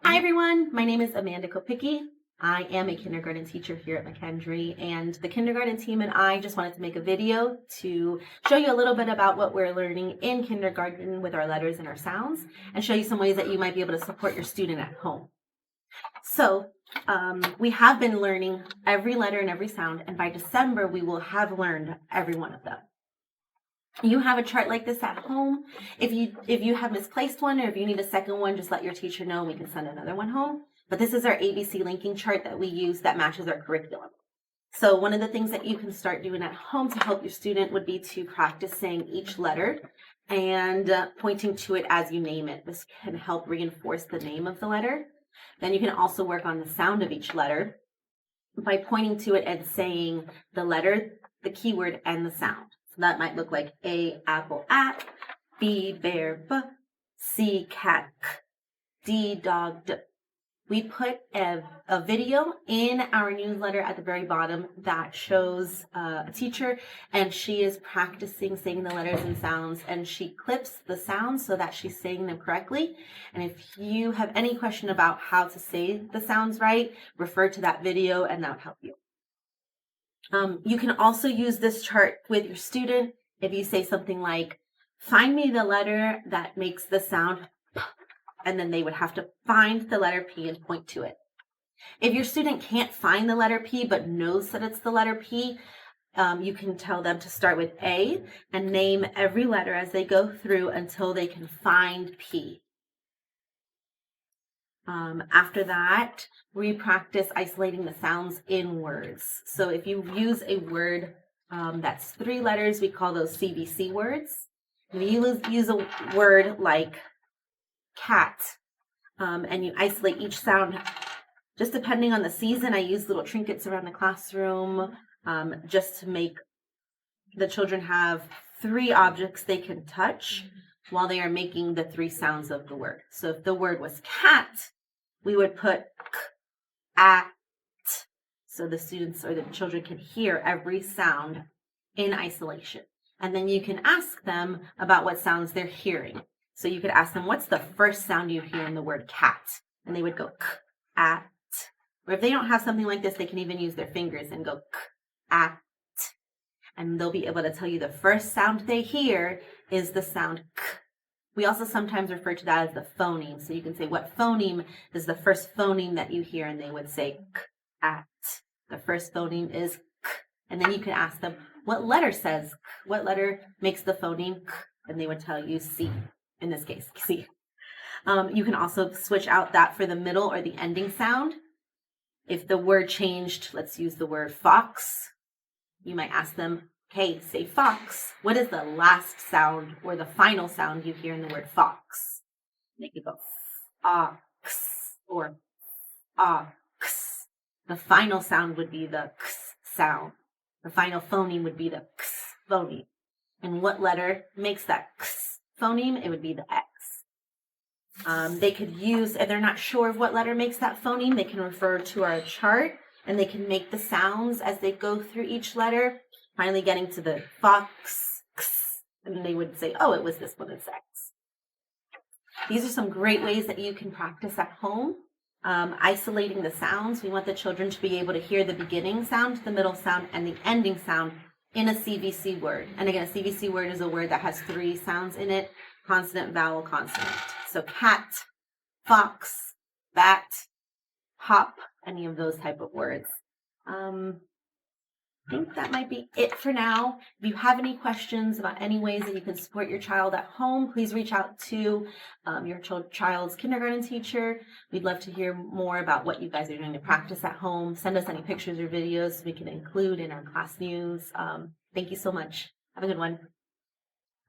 Hi everyone, my name is Amanda Kopicki. I am a kindergarten teacher here at McKendree, and the kindergarten team and I just wanted to make a video to show you a little bit about what we're learning in kindergarten with our letters and our sounds, and show you some ways that you might be able to support your student at home. So we have been learning every letter and every sound, and by December we will have learned every one of them. You have a chart like this at home. If you have misplaced one, or if you need a second one, just let your teacher know. We can send another one home. But this is our ABC linking chart that we use that matches our curriculum. So one of the things that you can start doing at home to help your student would be to practice saying each letter and pointing to it as you name it. This can help reinforce the name of the letter. Then you can also work on the sound of each letter by pointing to it and saying the letter, the keyword, and the sound. So that might look like A, apple, at, B, bear, b, C, cat, k, D, dog, d. We put a video in our newsletter at the very bottom that shows a teacher, and she is practicing saying the letters and sounds, and she clips the sounds so that she's saying them correctly. And if you have any question about how to say the sounds right, refer to that video and that would help you. You can also use this chart with your student if you say something like, find me the letter that makes the sound p, and then they would have to find the letter P and point to it. If your student can't find the letter P but knows that it's the letter P, you can tell them to start with A and name every letter as they go through until they can find P. After that, we practice isolating the sounds in words. So if you use a word that's 3 letters, we call those CVC words. If you use a word like cat, and you isolate each sound, just depending on the season, I use little trinkets around the classroom just to make the children have 3 objects they can touch while they are making the 3 sounds of the word. So if the word was cat, we would put k, at, so the students or the children can hear every sound in isolation. And then you can ask them about what sounds they're hearing. So you could ask them, what's the first sound you hear in the word cat? And they would go k, at. Or if they don't have something like this, they can even use their fingers and go k, at. And they'll be able to tell you the first sound they hear is the sound k. We also sometimes refer to that as the phoneme. So you can say, what phoneme is the first phoneme that you hear? And they would say k, at. The first phoneme is k. And then you can ask them, what letter says k? What letter makes the phoneme k? And they would tell you C, in this case, C. You can also switch out that for the middle or the ending sound. If the word changed, let's use the word fox, you might ask them, hey, say fox. What is the last sound or the final sound you hear in the word fox? They could go ox or ox. The final sound would be the x sound. The final phoneme would be the x phoneme. And what letter makes that x phoneme? It would be the X. They could use, if they're not sure of what letter makes that phoneme, they can refer to our chart and they can make the sounds as they go through each letter, finally getting to the fox, x, and they would say, oh, it was this one, it's X. These are some great ways that you can practice at home. Isolating the sounds. We want the children to be able to hear the beginning sound, the middle sound, and the ending sound in a CVC word. And again, a CVC word is a word that has 3 sounds in it, consonant, vowel, consonant. So cat, fox, bat, hop, any of those type of words. I think that might be it for now. If you have any questions about any ways that you can support your child at home, please reach out to your child's kindergarten teacher. We'd love to hear more about what you guys are doing to practice at home. Send us any pictures or videos we can include in our class news. Thank you so much. Have a good one.